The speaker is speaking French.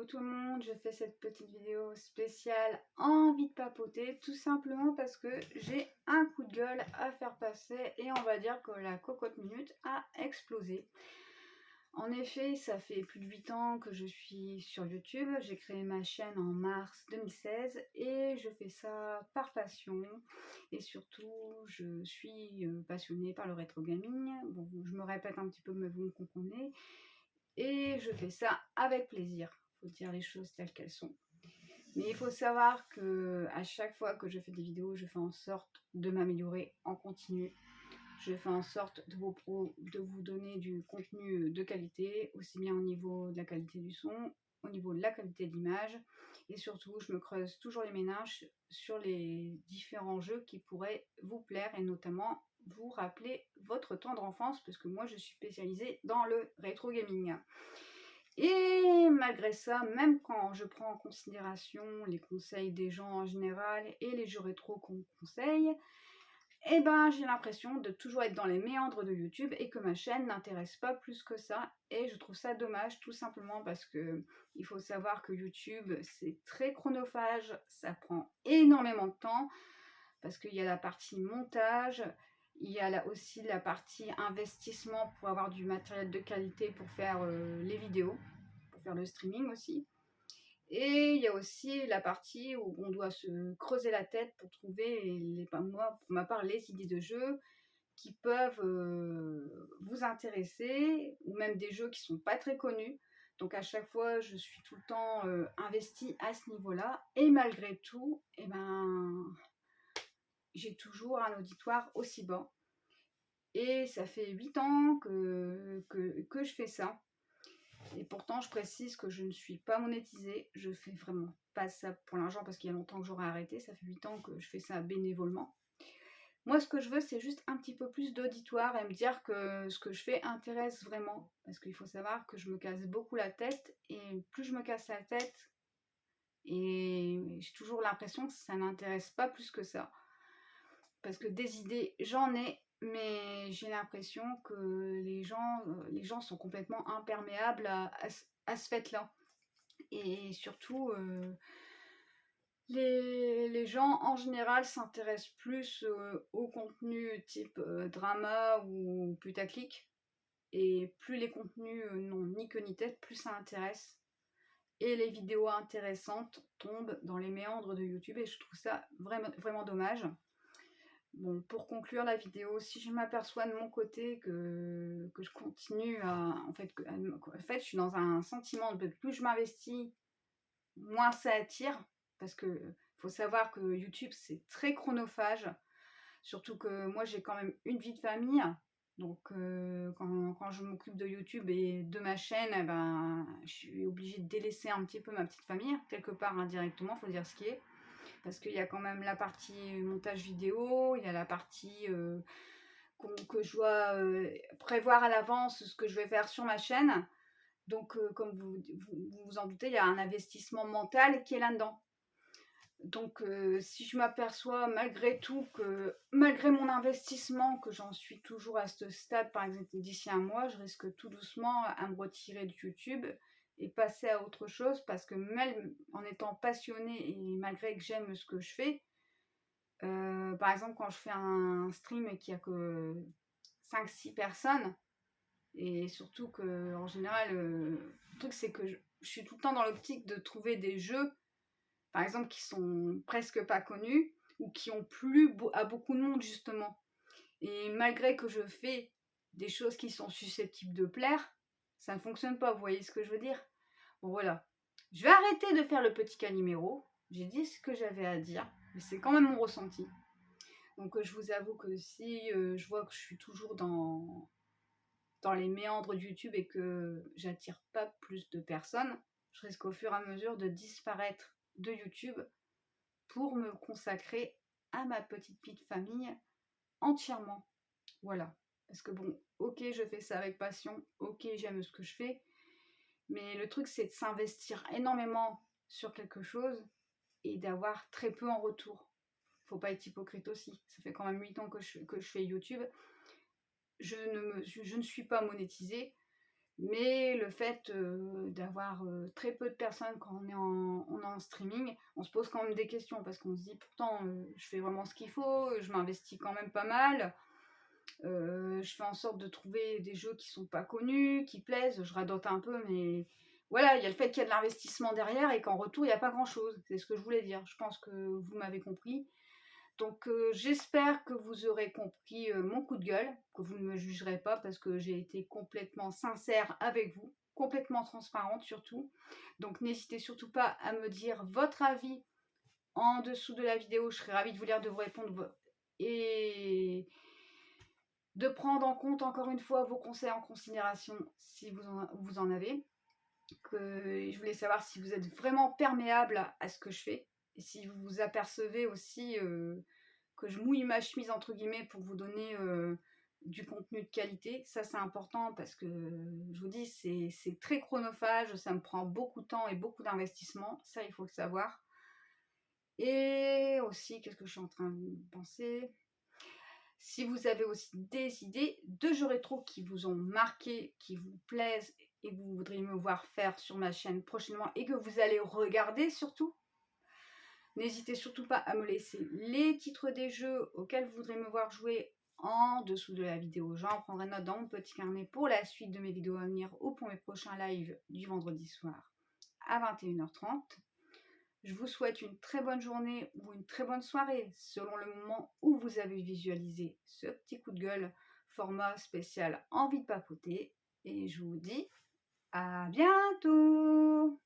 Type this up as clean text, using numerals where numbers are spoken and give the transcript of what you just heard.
Coucou tout le monde, je fais cette petite vidéo spéciale envie de papoter, tout simplement parce que j'ai un coup de gueule à faire passer et on va dire que la cocotte minute a explosé. En effet, ça fait plus de 8 ans que je suis sur YouTube, j'ai créé ma chaîne en mars 2016 et je fais ça par passion et surtout je suis passionnée par le rétro gaming. Bon, je me répète un petit peu mais vous me comprenez. Et je fais ça avec plaisir. Il faut dire les choses telles qu'elles sont. Mais il faut savoir que à chaque fois que je fais des vidéos, je fais en sorte de m'améliorer en continu. Je fais en sorte de vous donner du contenu de qualité, aussi bien au niveau de la qualité du son, au niveau de la qualité de l'image. Et surtout, je me creuse toujours les méninges sur les différents jeux qui pourraient vous plaire et notamment vous rappeler votre tendre enfance, parce que moi je suis spécialisée dans le rétro gaming. Et malgré ça, même quand je prends en considération les conseils des gens en général et les jeux rétro qu'on me conseille, eh ben j'ai l'impression de toujours être dans les méandres de YouTube et que ma chaîne n'intéresse pas plus que ça. Et je trouve ça dommage, tout simplement parce que il faut savoir que YouTube c'est très chronophage, ça prend énormément de temps parce qu'il y a la partie montage, il y a aussi la partie investissement pour avoir du matériel de qualité pour faire les vidéos, pour faire le streaming aussi. Et il y a aussi la partie où on doit se creuser la tête pour trouver, moi, pour ma part, les idées de jeux qui peuvent vous intéresser, ou même des jeux qui ne sont pas très connus. Donc à chaque fois, je suis tout le temps investie à ce niveau-là. Et malgré tout, eh ben, j'ai toujours un auditoire aussi bas. Et ça fait 8 ans que je fais ça. Et pourtant, je précise que je ne suis pas monétisée. Je fais vraiment pas ça pour l'argent parce qu'il y a longtemps que j'aurais arrêté. Ça fait 8 ans que je fais ça bénévolement. Moi, ce que je veux, c'est juste un petit peu plus d'auditoire et me dire que ce que je fais intéresse vraiment. Parce qu'il faut savoir que je me casse beaucoup la tête. Et plus je me casse la tête, et j'ai toujours l'impression que ça n'intéresse pas plus que ça. Parce que des idées, j'en ai, mais j'ai l'impression que les gens sont complètement imperméables à ce fait-là. Et surtout, les gens en général s'intéressent plus au contenu type drama ou putaclic. Et plus les contenus n'ont ni queue ni tête, plus ça intéresse. Et les vidéos intéressantes tombent dans les méandres de YouTube et je trouve ça vraiment, vraiment dommage. Bon, pour conclure la vidéo, si je m'aperçois de mon côté que je continue à... En fait, je suis dans un sentiment de plus je m'investis, moins ça attire. Parce que faut savoir que YouTube, c'est très chronophage. Surtout que moi, j'ai quand même une vie de famille. Donc, quand je m'occupe de YouTube et de ma chaîne, eh ben, je suis obligée de délaisser un petit peu ma petite famille, quelque part indirectement, faut dire ce qui est. Parce qu'il y a quand même la partie montage vidéo, il y a la partie que je dois prévoir à l'avance ce que je vais faire sur ma chaîne. Donc, comme vous en doutez, il y a un investissement mental qui est là-dedans. Donc, si je m'aperçois malgré tout que, malgré mon investissement, que j'en suis toujours à ce stade, par exemple d'ici un mois, je risque tout doucement à me retirer de YouTube et passer à autre chose parce que même en étant passionnée et malgré que j'aime ce que je fais, par exemple quand je fais un stream et qu'il n'y a que 5-6 personnes, et surtout que en général, le truc c'est que je suis tout le temps dans l'optique de trouver des jeux par exemple, qui sont presque pas connus ou qui ont plu à beaucoup de monde justement. Et malgré que je fais des choses qui sont susceptibles de plaire, ça ne fonctionne pas, vous voyez ce que je veux dire? Bon voilà, je vais arrêter de faire le petit caniméro, j'ai dit ce que j'avais à dire, mais c'est quand même mon ressenti. Donc je vous avoue que si je vois que je suis toujours dans les méandres de YouTube et que j'attire pas plus de personnes, je risque au fur et à mesure de disparaître de YouTube pour me consacrer à ma petite vie de famille entièrement. Voilà. Parce que bon, ok, je fais ça avec passion, ok, j'aime ce que je fais, mais le truc c'est de s'investir énormément sur quelque chose et d'avoir très peu en retour. Faut pas être hypocrite aussi. Ça fait quand même 8 ans que je fais YouTube. Je ne suis pas monétisée, Mais le fait d'avoir très peu de personnes quand on est en streaming, on se pose quand même des questions parce qu'on se dit pourtant je fais vraiment ce qu'il faut, je m'investis quand même pas mal, je fais en sorte de trouver des jeux qui sont pas connus, qui plaisent, je radote un peu, mais voilà, il y a le fait qu'il y a de l'investissement derrière et qu'en retour il n'y a pas grand chose, c'est ce que je voulais dire, je pense que vous m'avez compris. Donc j'espère que vous aurez compris mon coup de gueule, que vous ne me jugerez pas parce que j'ai été complètement sincère avec vous, complètement transparente surtout. Donc n'hésitez surtout pas à me dire votre avis en dessous de la vidéo, je serai ravie de vous lire, de vous répondre et de prendre en compte encore une fois vos conseils en considération si vous en avez. Je voulais savoir si vous êtes vraiment perméable à ce que je fais et si vous vous apercevez aussi que je mouille ma chemise entre guillemets pour vous donner du contenu de qualité. Ça c'est important parce que je vous dis c'est très chronophage, ça me prend beaucoup de temps et beaucoup d'investissement, ça il faut le savoir. Et aussi, qu'est-ce que je suis en train de penser? Si vous avez aussi des idées de jeux rétro qui vous ont marqué, qui vous plaisent et que vous voudriez me voir faire sur ma chaîne prochainement et que vous allez regarder surtout, n'hésitez surtout pas à me laisser les titres des jeux auxquels vous voudrez me voir jouer en dessous de la vidéo. J'en prendrai note dans mon petit carnet pour la suite de mes vidéos à venir ou pour mes prochains lives du vendredi soir à 21h30. Je vous souhaite une très bonne journée ou une très bonne soirée selon le moment où vous avez visualisé ce petit coup de gueule format spécial envie de papoter et je vous dis à bientôt.